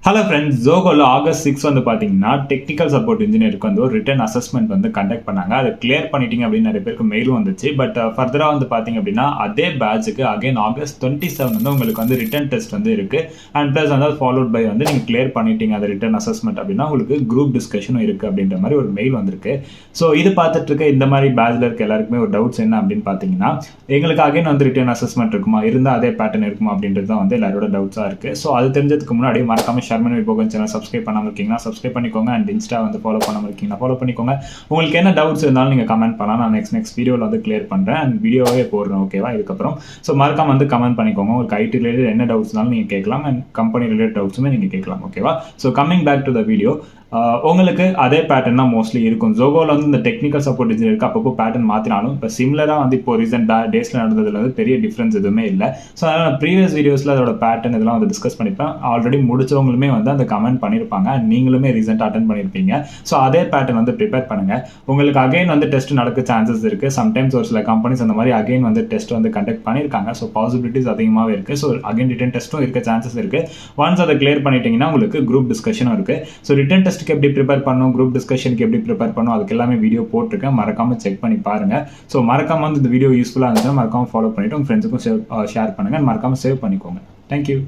Hello friends, ஜோகோவில் August 6 வந்து பார்த்தீங்கன்னா technical support இன்ஜினியருக்கு வந்து ஒரு ரிட்டன் அசஸ்மெண்ட் வந்து கண்டக்ட் பண்ணாங்க. அதை கிளியர் பண்ணிட்டீங்க அப்படின்னு நிறைய பேருக்கு மெயிலும் வந்துச்சு. பட் ஃபர்தராக வந்து பார்த்தீங்க அப்படின்னா அதே பேட்சுக்கு அகைன் ஆகஸ்ட் 27 வந்து உங்களுக்கு வந்து ரிட்டன் டெஸ்ட் வந்து இருக்குது. அண்ட் ப்ளஸ் வந்து ஃபாலோட் பை வந்து நீங்கள் கிளியர் பண்ணிட்டீங்க அந்த ரிட்டன் அசஸ்மெண்ட் அப்படின்னா உங்களுக்கு குரூப் டிஸ்கஷனும் இருக்குது அப்படின்ற மாதிரி ஒரு மெயில் வந்திருக்கு. ஸோ இது பார்த்துட்டு இருக்க இந்த மாதிரி பேட்சில் இருக்க எல்லாருக்குமே ஒரு டவுட்ஸ் என்ன அப்படின்னு பார்த்தீங்கன்னா, எங்களுக்கு அகைன் வந்து ரிட்டன் அசஸ்மெண்ட் இருக்குமா, இருந்தால் அதே பேட்டர்ன் இருக்குமா அப்படின்றது தான் வந்து எல்லாரோட டவுட்ஸாக இருக்குது. ஸோ அது தெரிஞ்சதுக்கு முன்னாடி மறக்காம ஷர்மின் விபோகன் சேனல் சப்ஸ்கிரைப் பண்ணாமல் இருக்கீங்கன்னா சப்ஸ்கிரைப் பண்ணிக்கோங்க. அண்ட் இன்ஸ்டா வந்து ஃபாலோ பண்ணாமல் இருக்கீங்கன்னா ஃபாலோ பண்ணிக்கோங்க. உங்களுக்கு என்ன டவுட்ஸ் இருந்தாலும் நீங்கள் கமெண்ட் பண்ணலாம். நான் நெக்ஸ்ட் வீடியோவில் வந்து கிளியர் பண்ணுறேன் அண்ட் வீடியோவே போடுறேன். ஓகேவா? இதுக்கப்புறம் ஸோ மறக்காம வந்து கமெண்ட் பண்ணிக்கோங்க. உங்களுக்கு ஐடி ரிலேட்டட் என்ன டவுட்ஸ்னாலும் நீங்கள் கேட்கலாம் அண்ட் கம்பெனி ரிலேட்டட் டவுட்ஸுமே நீங்கள் கேட்கலாம். ஓகேவா? So coming back to the video, உங்களுக்கு அதே பேட்டர்ன் தான் மோஸ்ட்லி இருக்கும். ஜோகோவில் வந்து இந்த டெக்னிக்கல் சப்போர்ட் இன்ஜினியருக்கு அப்பப்போ பேட்டர்ன் மாற்றினாலும் இப்போ சிமிலராக வந்து இப்போ ரீசெண்ட் டேஸில் நடந்ததுல வந்து பெரிய டிஃப்ரென்ஸ் எதுவுமே இல்லை. ஸோ அதனால் நான் ப்ரீவியஸ் வீடியோஸில் அதோட பேட்டர்ன் இதெல்லாம் வந்து டிஸ்கஸ் பண்ணிப்பேன். ஆல்ரெடி முடிச்சவங்களுமே வந்து அந்த கமெண்ட் பண்ணியிருப்பாங்க அண்ட் நீங்களுமே ரீசெண்டாக அட்டன் பண்ணியிருப்பீங்க. ஸோ அதே பேட்டர்ன் வந்து ப்ரிப்பேர் பண்ணுங்கள். உங்களுக்கு அகைன் வந்து டெஸ்ட் நடக்க சான்சஸ் இருக்குது. சம்டைம்ஸ் ஒரு சில கம்பெனிஸ் அந்த மாதிரி அகைன் வந்து டெஸ்ட் வந்து கண்டக்ட் பண்ணியிருக்காங்க. ஸோ பாசிபிலிட்டிஸ் அதிகமாகவே இருக்குது. ஸோ அகைன் ரிட்டன் டெஸ்ட்டும் இருக்க சான்சஸ் இருக்குது. ஒன்ஸ் அதை கிளியர் பண்ணிட்டீங்கன்னா உங்களுக்கு குரூப் டிஸ்கஷனும் இருக்குது. ஸோ ரிட்டன் டெஸ்ட்டுக்கு எப்படி ப்ரிப்பேர் பண்ணணும், குரூப் டிஸ்கஷனுக்கு எப்படி ப்ரிப்பேர் பண்ணணும், அதுக்கு எல்லாமே வீடியோ போட்டிருக்கேன். மறக்காம செக் பண்ணி பாருங்க. ஸோ மறக்காம வந்து இந்த வீடியோ யூஸ்ஃபுல்லாக இருந்துச்சுன்னா மறக்காம ஃபாலோ பண்ணிட்டு உங்க ஃப்ரெண்ட்ஸுக்கும் ஷேர் பண்ணுங்க. மறக்காம சேவ் பண்ணிக்கோங்க. தேங்க்யூ.